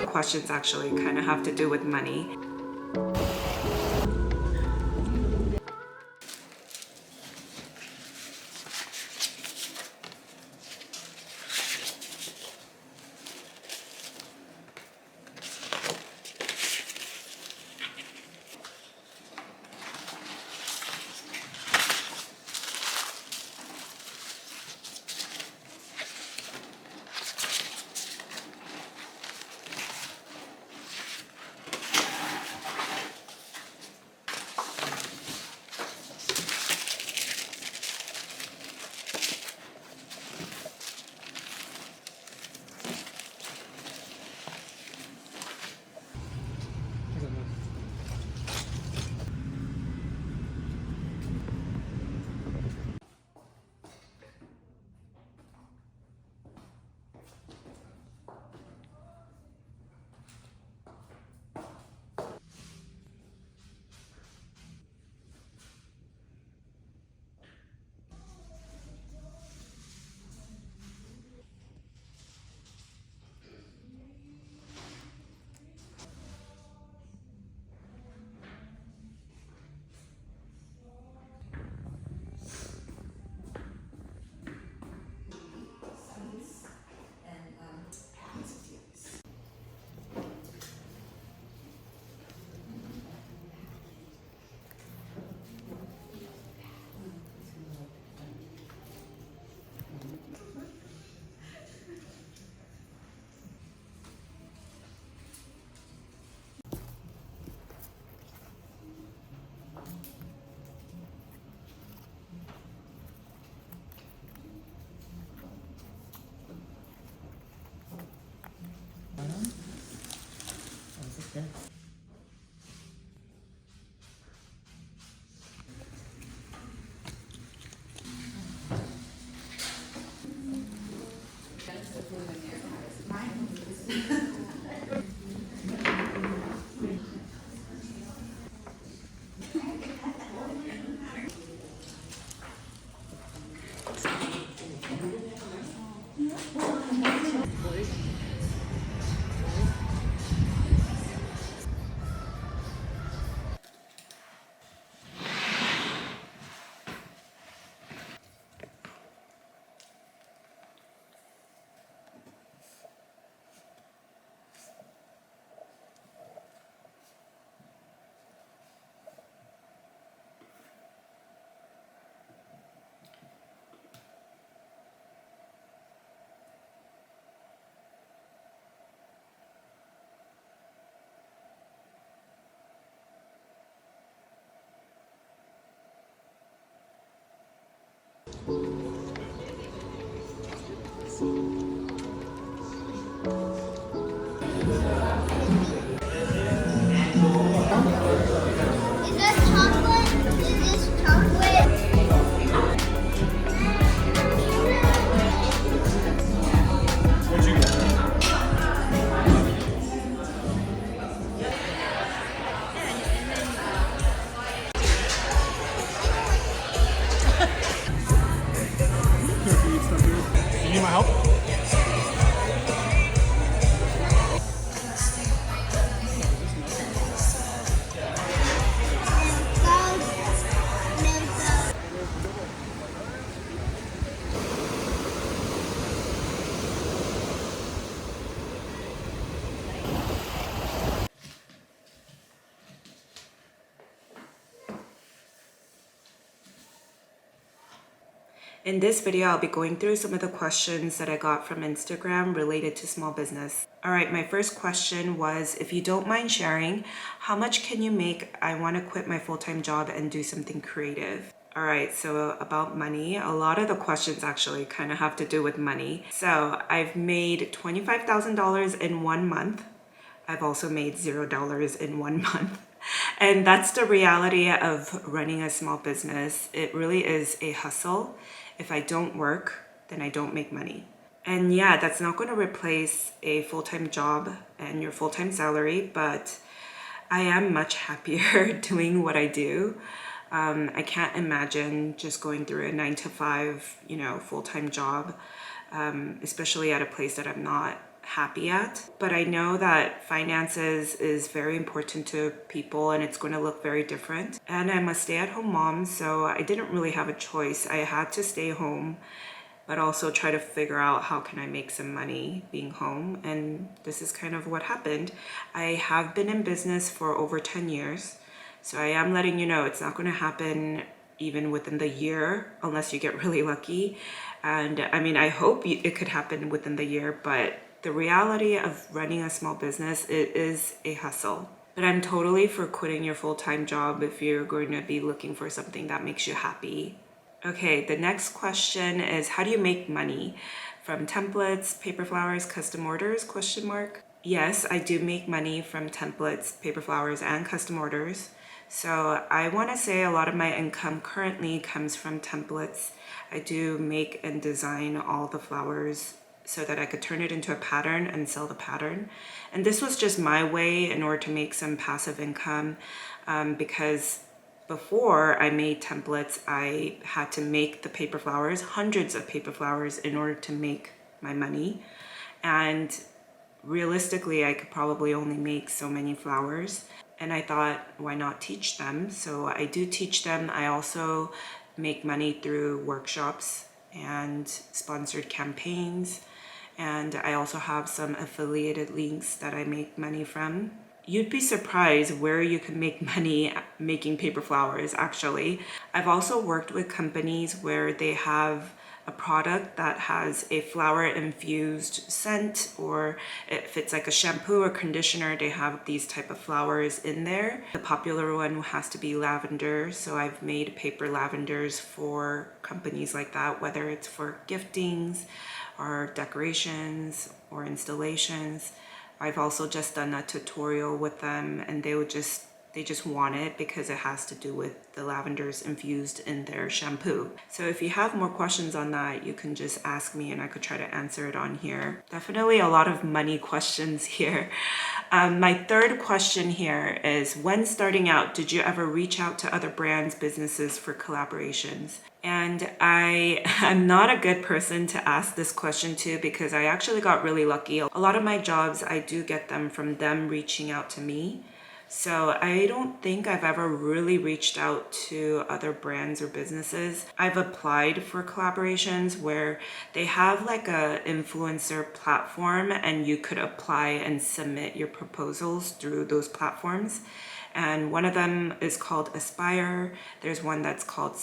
Questions actually kind of have to do with money. Is that chocolate? Is this chocolate? What'd you get? You need my help? In this video, I'll be going through some of the questions that I got from Instagram related to small business. All right, my first question was, if you don't mind sharing, how much can you make? I want to quit my full-time job and do something creative. All right, so about money, a lot of the questions actually kind of have to do with money. So I've made $25,000 in 1 month. I've also made $0 in 1 month. And that's the reality of running a small business. It really is a hustle. If I don't work, then I don't make money. And yeah, that's not going to replace a full-time job and your full-time salary, but I am much happier doing what I do. I can't imagine just going through a 9 to 5, full-time job, especially at a place that I'm not happy at. But I know that finances is very important to people and it's going to look very different. And I'm a stay-at-home mom, so I didn't really have a choice. I had to stay home, but also try to figure out how can I make some money being home. And this is kind of what happened. I have been in business for over 10 years. So I am letting you know it's not going to happen even within the year unless you get really lucky. And I mean, I hope it could happen within the year, but the reality of running a small business, it is a hustle. But I'm totally for quitting your full-time job if you're going to be looking for something that makes you happy. Okay, the next question is, how do you make money from templates, paper flowers, custom orders, question mark? Yes, I do make money from templates, paper flowers, and custom orders. So I want to say a lot of my income currently comes from templates. I do make and design all the flowers so that I could turn it into a pattern and sell the pattern. And this was just my way in order to make some passive income because before I made templates, I had to make the paper flowers, hundreds of paper flowers, in order to make my money. And realistically, I could probably only make so many flowers. And I thought, why not teach them? So I do teach them. I also make money through workshops and sponsored campaigns. And I also have some affiliated links that I make money from. You'd be surprised where you can make money making paper flowers, actually. I've also worked with companies where they have a product that has a flower infused scent, or if it's like a shampoo or conditioner, they have these type of flowers in there. The popular one has to be lavender, so I've made paper lavenders for companies like that, whether it's for giftings or decorations or installations. I've also just done a tutorial with them, and they just want it because it has to do with the lavenders infused in their shampoo. So if you have more questions on that, you can just ask me and I could try to answer it on here. Definitely a lot of money questions here. My third question here is, when starting out, did you ever reach out to other brands, businesses for collaborations? And I am not a good person to ask this question to because I actually got really lucky. A lot of my jobs, I do get them from them reaching out to me. So I don't think I've ever really reached out to other brands or businesses. I've applied for collaborations where they have like a influencer platform and you could apply and submit your proposals through those platforms. And one of them is called Aspire. There's one that's called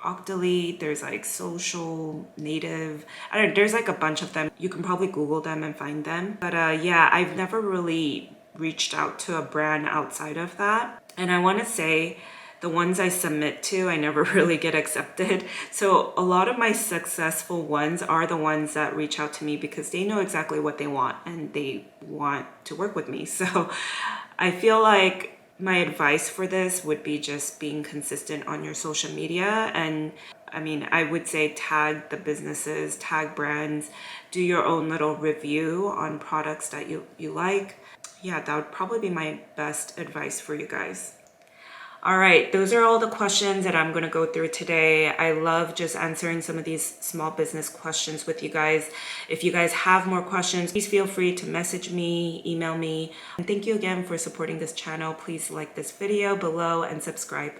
Octoly, there's like Social Native. I don't know, there's like a bunch of them. You can probably Google them and find them. But yeah, I've never really reached out to a brand outside of that. And I want to say the ones I submit to, I never really get accepted. So a lot of my successful ones are the ones that reach out to me because they know exactly what they want and they want to work with me. So I feel like my advice for this would be just being consistent on your social media. And I mean, I would say tag the businesses, tag brands, do your own little review on products that you like. Yeah, that would probably be my best advice for you guys. All right, those are all the questions that I'm going to go through today. I love just answering some of these small business questions with you guys. If you guys have more questions, please feel free to message me, email me. And thank you again for supporting this channel. Please like this video below and subscribe.